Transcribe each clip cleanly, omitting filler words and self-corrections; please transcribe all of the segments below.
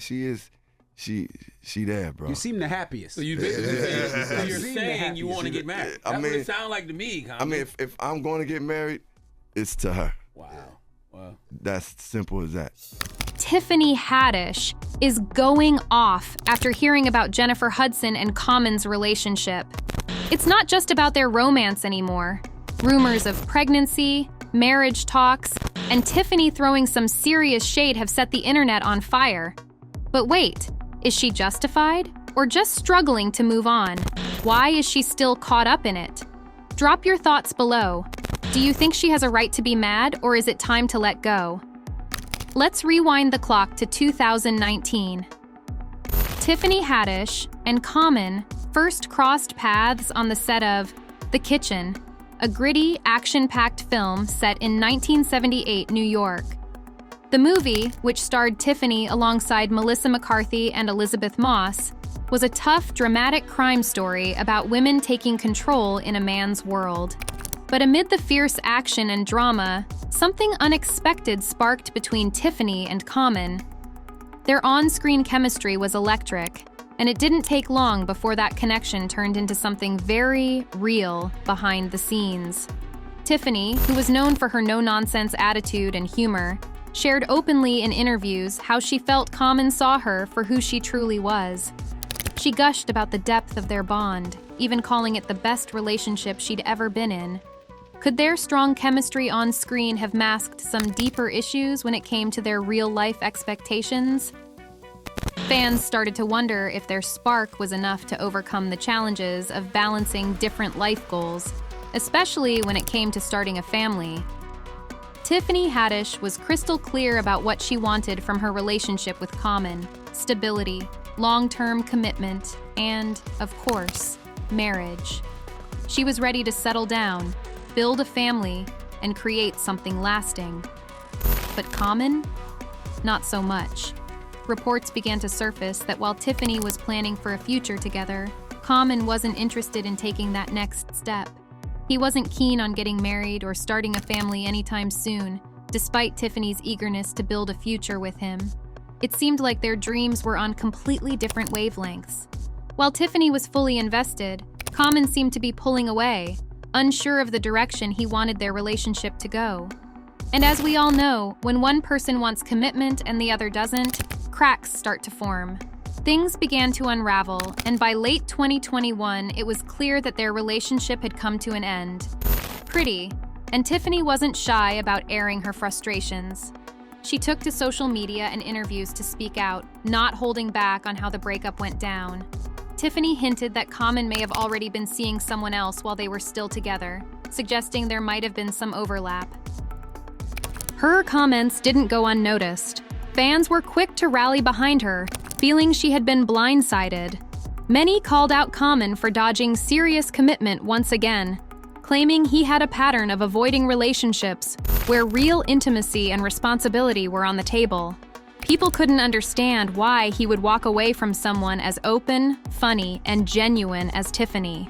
she there, bro. You seem the happiest. So you're saying you want to get married. That's what it sounds like to me. I mean, if I'm going to get married, it's to her. Wow. That's simple as that. Tiffany Haddish is going off after hearing about Jennifer Hudson and Common's relationship. It's not just about their romance anymore. Rumors of pregnancy, marriage talks, and Tiffany throwing some serious shade have set the internet on fire. But wait, is she justified or just struggling to move on? Why is she still caught up in it? Drop your thoughts below. Do you think she has a right to be mad, or is it time to let go? Let's rewind the clock to 2019. Tiffany Haddish and Common first crossed paths on the set of The Kitchen, a gritty, action-packed film set in 1978 New York. The movie, which starred Tiffany alongside Melissa McCarthy and Elizabeth Moss, was a tough, dramatic crime story about women taking control in a man's world. But amid the fierce action and drama, something unexpected sparked between Tiffany and Common. Their on-screen chemistry was electric, and it didn't take long before that connection turned into something very real behind the scenes. Tiffany, who was known for her no-nonsense attitude and humor, shared openly in interviews how she felt Common saw her for who she truly was. She gushed about the depth of their bond, even calling it the best relationship she'd ever been in. Could their strong chemistry on screen have masked some deeper issues when it came to their real-life expectations? Fans started to wonder if their spark was enough to overcome the challenges of balancing different life goals, especially when it came to starting a family. Tiffany Haddish was crystal clear about what she wanted from her relationship with Common: stability, long-term commitment, and, of course, marriage. She was ready to settle down, build a family, and create something lasting. But Common? Not so much. Reports began to surface that while Tiffany was planning for a future together, Common wasn't interested in taking that next step. He wasn't keen on getting married or starting a family anytime soon, despite Tiffany's eagerness to build a future with him. It seemed like their dreams were on completely different wavelengths. While Tiffany was fully invested, Common seemed to be pulling away, unsure of the direction he wanted their relationship to go. And as we all know, when one person wants commitment and the other doesn't, cracks start to form. Things began to unravel, and by late 2021, it was clear that their relationship had come to an end. Pretty, and Tiffany wasn't shy about airing her frustrations. She took to social media and interviews to speak out, not holding back on how the breakup went down. Tiffany hinted that Common may have already been seeing someone else while they were still together, suggesting there might have been some overlap. Her comments didn't go unnoticed. Fans were quick to rally behind her, feeling she had been blindsided. Many called out Common for dodging serious commitment once again, claiming he had a pattern of avoiding relationships where real intimacy and responsibility were on the table. People couldn't understand why he would walk away from someone as open, funny, and genuine as Tiffany.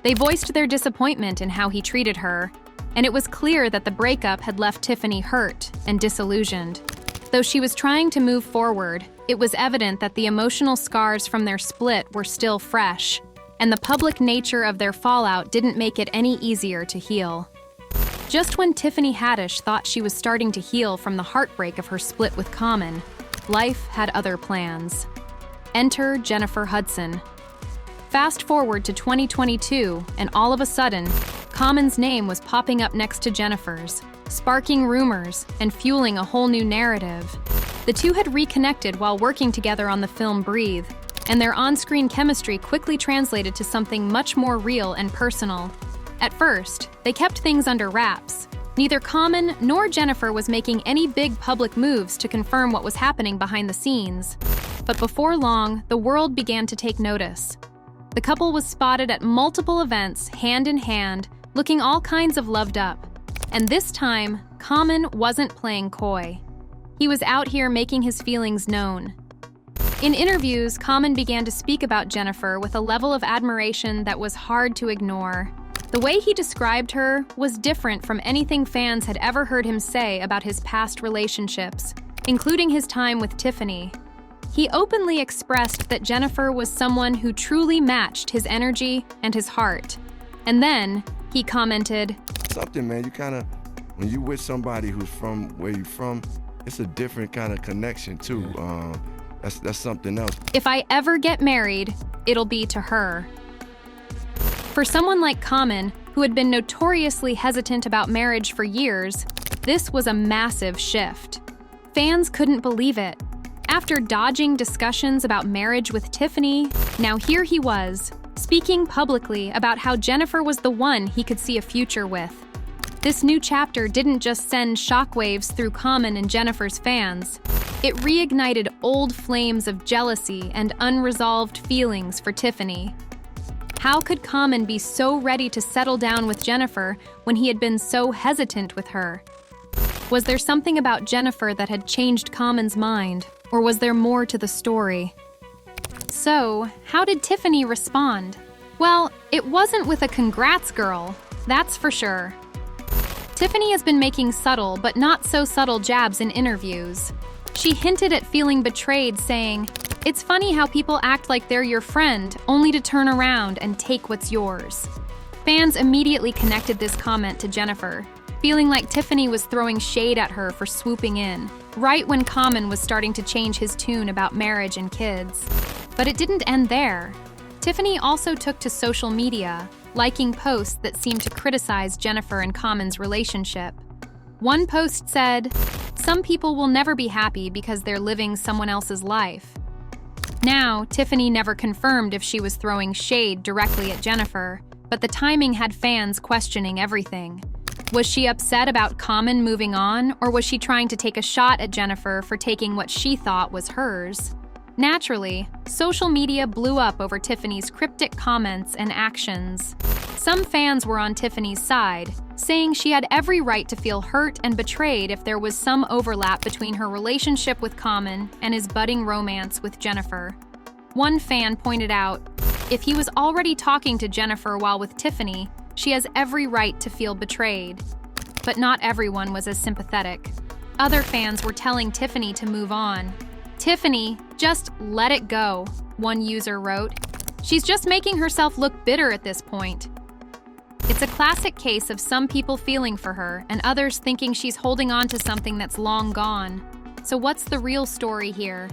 They voiced their disappointment in how he treated her, and it was clear that the breakup had left Tiffany hurt and disillusioned. Though she was trying to move forward, it was evident that the emotional scars from their split were still fresh, and the public nature of their fallout didn't make it any easier to heal. Just when Tiffany Haddish thought she was starting to heal from the heartbreak of her split with Common, life had other plans. Enter Jennifer Hudson. Fast forward to 2022, and all of a sudden, Common's name was popping up next to Jennifer's, sparking rumors and fueling a whole new narrative. The two had reconnected while working together on the film Breathe, and their on-screen chemistry quickly translated to something much more real and personal. At first, they kept things under wraps. Neither Common nor Jennifer was making any big public moves to confirm what was happening behind the scenes. But before long, the world began to take notice. The couple was spotted at multiple events, hand in hand, looking all kinds of loved up. And this time, Common wasn't playing coy. He was out here making his feelings known. In interviews, Common began to speak about Jennifer with a level of admiration that was hard to ignore. The way he described her was different from anything fans had ever heard him say about his past relationships, including his time with Tiffany. He openly expressed that Jennifer was someone who truly matched his energy and his heart. And then he commented, Something, man, when you with somebody who's from where you from, it's a different kind of connection too. That's something else. "If I ever get married, it'll be to her." For someone like Common, who had been notoriously hesitant about marriage for years, this was a massive shift. Fans couldn't believe it. After dodging discussions about marriage with Tiffany, now here he was, speaking publicly about how Jennifer was the one he could see a future with. This new chapter didn't just send shockwaves through Common and Jennifer's fans. It reignited old flames of jealousy and unresolved feelings for Tiffany. How could Common be so ready to settle down with Jennifer when he had been so hesitant with her? Was there something about Jennifer that had changed Common's mind, or was there more to the story? So, how did Tiffany respond? Well, it wasn't with a congrats girl, that's for sure. Tiffany has been making subtle but not so subtle jabs in interviews. She hinted at feeling betrayed, saying, "It's funny how people act like they're your friend, only to turn around and take what's yours." Fans immediately connected this comment to Jennifer, feeling like Tiffany was throwing shade at her for swooping in, right when Common was starting to change his tune about marriage and kids. But it didn't end there. Tiffany also took to social media, liking posts that seemed to criticize Jennifer and Common's relationship. One post said, "Some people will never be happy because they're living someone else's life." Now, Tiffany never confirmed if she was throwing shade directly at Jennifer, but the timing had fans questioning everything. Was she upset about Common moving on, or was she trying to take a shot at Jennifer for taking what she thought was hers? Naturally, social media blew up over Tiffany's cryptic comments and actions. Some fans were on Tiffany's side, saying she had every right to feel hurt and betrayed if there was some overlap between her relationship with Common and his budding romance with Jennifer. One fan pointed out, if he was already talking to Jennifer while with Tiffany, she has every right to feel betrayed. But not everyone was as sympathetic. Other fans were telling Tiffany to move on. "Tiffany, just let it go," one user wrote. "She's just making herself look bitter at this point." It's a classic case of some people feeling for her and others thinking she's holding on to something that's long gone. So what's the real story here?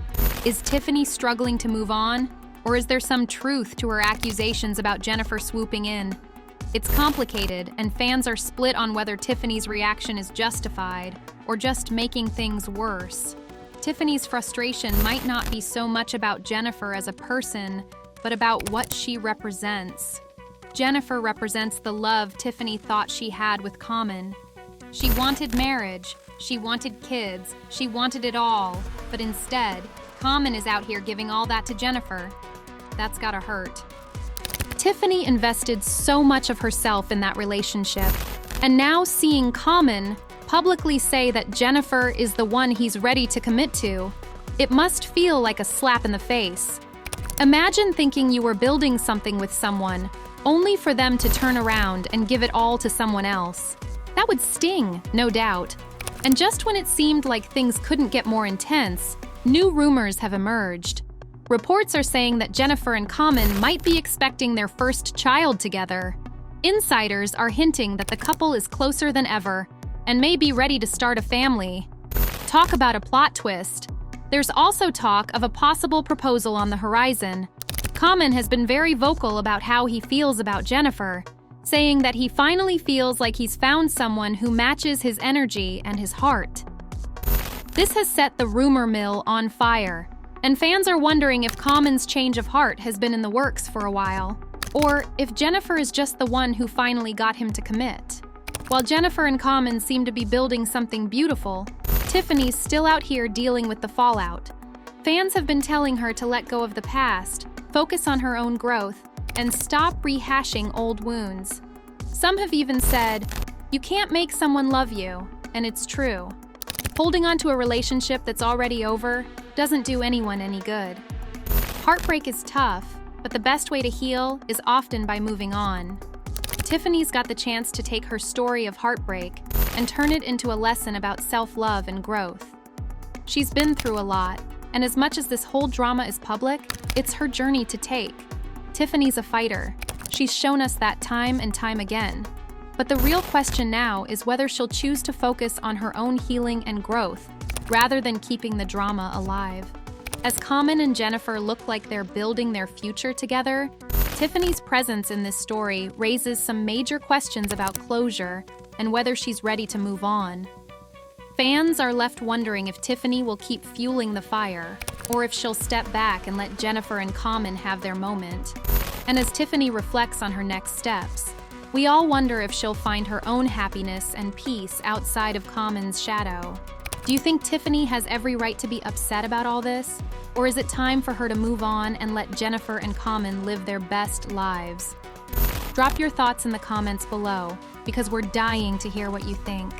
Is Tiffany struggling to move on? Or is there some truth to her accusations about Jennifer swooping in? It's complicated, and fans are split on whether Tiffany's reaction is justified or just making things worse. Tiffany's frustration might not be so much about Jennifer as a person, but about what she represents. Jennifer represents the love Tiffany thought she had with Common. She wanted marriage, she wanted kids, she wanted it all, but instead, Common is out here giving all that to Jennifer. That's gotta hurt. Tiffany invested so much of herself in that relationship, and now seeing Common publicly say that Jennifer is the one he's ready to commit to, it must feel like a slap in the face. Imagine thinking you were building something with someone, only for them to turn around and give it all to someone else. That would sting, no doubt. And just when it seemed like things couldn't get more intense, new rumors have emerged. Reports are saying that Jennifer and Common might be expecting their first child together. Insiders are hinting that the couple is closer than ever and may be ready to start a family. Talk about a plot twist. There's also talk of a possible proposal on the horizon. Common has been very vocal about how he feels about Jennifer, saying that he finally feels like he's found someone who matches his energy and his heart. This has set the rumor mill on fire, and fans are wondering if Common's change of heart has been in the works for a while, or if Jennifer is just the one who finally got him to commit. While Jennifer and Common seem to be building something beautiful, Tiffany's still out here dealing with the fallout. Fans have been telling her to let go of the past, focus on her own growth, and stop rehashing old wounds. Some have even said, "You can't make someone love you," and it's true. Holding on to a relationship that's already over doesn't do anyone any good. Heartbreak is tough, but the best way to heal is often by moving on. Tiffany's got the chance to take her story of heartbreak and turn it into a lesson about self-love and growth. She's been through a lot, And as much as this whole drama is public, it's her journey to take. Tiffany's a fighter. She's shown us that time and time again. But the real question now is whether she'll choose to focus on her own healing and growth, rather than keeping the drama alive. As Common and Jennifer look like they're building their future together, Tiffany's presence in this story raises some major questions about closure and whether she's ready to move on. Fans are left wondering if Tiffany will keep fueling the fire, or if she'll step back and let Jennifer and Common have their moment. And as Tiffany reflects on her next steps, we all wonder if she'll find her own happiness and peace outside of Common's shadow. Do you think Tiffany has every right to be upset about all this? Or is it time for her to move on and let Jennifer and Common live their best lives? Drop your thoughts in the comments below, because we're dying to hear what you think.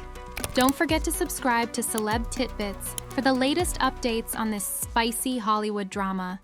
Don't forget to subscribe to Celeb Titbits for the latest updates on this spicy Hollywood drama.